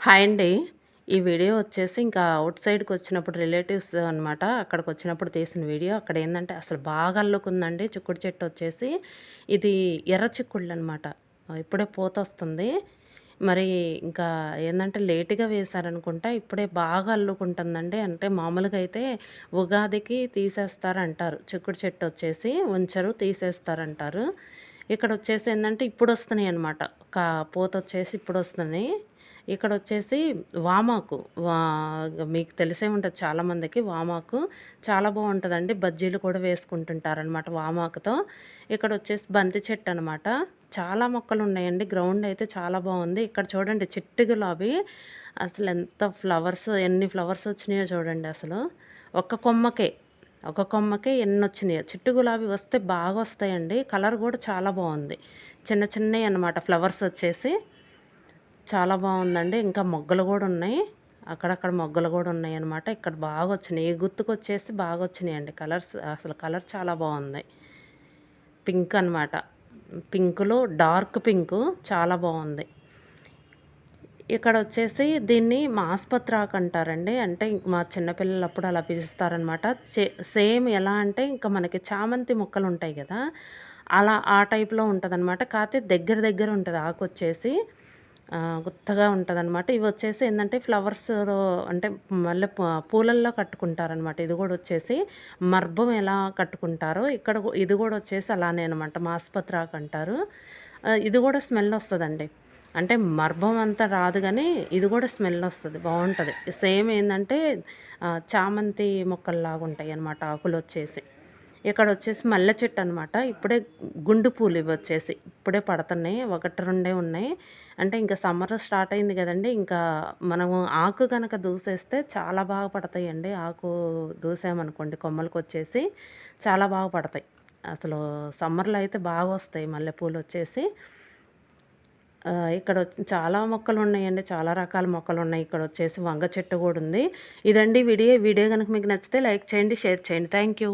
Hi అండి. ఈ video వచ్చేసి ఇంకా ఔట్ సైడ్‌కొచ్చినప్పుడు రిలేటివ్స్ అనమాట. అక్కడికొచ్చినప్పుడు తీసిన వీడియో. అక్కడేందంటే అసలు బాగా అల్లుకుందండి చిక్కుడు చెట్టు వచ్చేసి. ఇది ఎర్ర చిక్కుళ్ళనమాట. ఇప్పుడే పూతొస్తుంది. మరి ఇంకా ఏందంటే లేట్‌గా వేశారనుకుంటా. ఇప్పుడే బాగా అల్లుకుంటుందండి. అంటే మామూలుగా అయితే ఉగాదికి తీసేస్తారంటారు. చిక్కుడు చెట్టు వచ్చేసి ఉంచరు, తీసేస్తారంటారు. ఇక్కడొచ్చేసి ఏందంటే ఇప్పుడొస్తున్నాయనమాట. పూతొచ్చేసి ఇప్పుడొస్తున్నాయి. ఇక్కడొచ్చేసి వామాకు. వా మీకు తెలిసే ఉంటది చాలామందికి వామాకు. చాలా బావుంటదండి. బజ్జీలు కూడా వేసుకుంటుంటారనమాట వామాకుతో. ఇక్కడొచ్చేసి బంతి చెట్టనమాట. చాలా మొక్కలున్నాయండి. గ్రౌండ్ అయితే చాలా బావుంది. ఇక్కడ చూడండి చిట్టి గులాబీ అసలెంత ఫ్లవర్స్ ఎన్ని ఫ్లవర్స్ వచ్చినాయో చూడండి అసలు. ఒక్క కొమ్మకే. ఒక కొమ్మకే ఎన్నొచ్చినాయో. చిట్టి గులాబీ వస్తే బాగొస్తాయండి. కలర్ గూడా చాలా బావుంది. చిన్న చిన్నయనమాట ఫ్లవర్స్ వచ్చేసి. చాలా బావుందండి. ఇంకా మొగ్గలు గూడా ఉన్నాయి. అక్కడక్కడ మొగ్గలు గూడా ఉన్నాయన్నమాట. ఇక్కడ బాగొచ్చినాయి. ఈ గుత్తుకొచ్చేసి బాగొచ్చినాయండి కలర్స్. అసలు కలర్ చాలా బావుంది. పింక్ అనమాట. పింకులో డార్క్ పింకు చాలా బావుంది. ఇక్కడొచ్చేసి దీన్ని మాస్పత్రాకు అంటారండి. అంటే మా చిన్న పిల్లలప్పుడు అలా పిలుస్తారనమాట. సేమ్ ఎలా అంటే ఇంకా మనకి చామంతి మొక్కలుంటాయి గదా! అలా ఆ టైప్‌లో ఉంటదనమాట. కాతే దగ్గర దగ్గర ఉంటది ఆకొచ్చేసి. గుత్తగా ఉంటదనమాట. ఇవొచ్చేసి ఏందంటే ఫ్లవర్స్‌లో అంటే పూలల్లో కట్టుకుంటారనమాట. ఇది గూడొచ్చేసి మర్బం ఎలా కట్టుకుంటారో ఇక్కడ ఇది గూడొచ్చేసి అలానే అనమాట. మాస్పత్రాకు అంటారు. ఇది గూడా స్మెల్లొస్తదండి. అంటే మర్బం అంతా రాదు గానీ, ఇది గూడా స్మెల్లొస్తది. బావుంటది. సేమ్ ఏందంటే చామంతి మొక్కల్లాగుంటాయనమాట ఆకులొచ్చేసి. ఇక్కడొచ్చేసి మల్లె చెట్టనమాట. ఇప్పుడే గుండు పూలు ఇవొచ్చేసి. ఇప్పుడే పడతన్నాయి. 1, 2 ఉన్నాయి. అంటే ఇంకా సమ్మర్ స్టార్ట్ అయింది గదండీ! ఇంకా మనము ఆకు గనక దూసేస్తే చాలా బాగా పడతాయండి. ఆకు దూసామనుకోండి కొమ్మలకొచ్చేసి చాలా బాగా పడతాయి. అసలు సమ్మర్‌లో అయితే బాగొస్తాయి మల్లెపూలొచ్చేసి. చాలా మొక్కలున్నాయండి. చాలా రకాల మొక్కలున్నాయి. ఇక్కడొచ్చేసి వంగ చెట్టు గూడుంది. ఇదండి వీడియో. ఈ వీడియో గనుక మీకు నచ్చితే లైక్ చేయండి, షేర్ చేయండి. Thank you.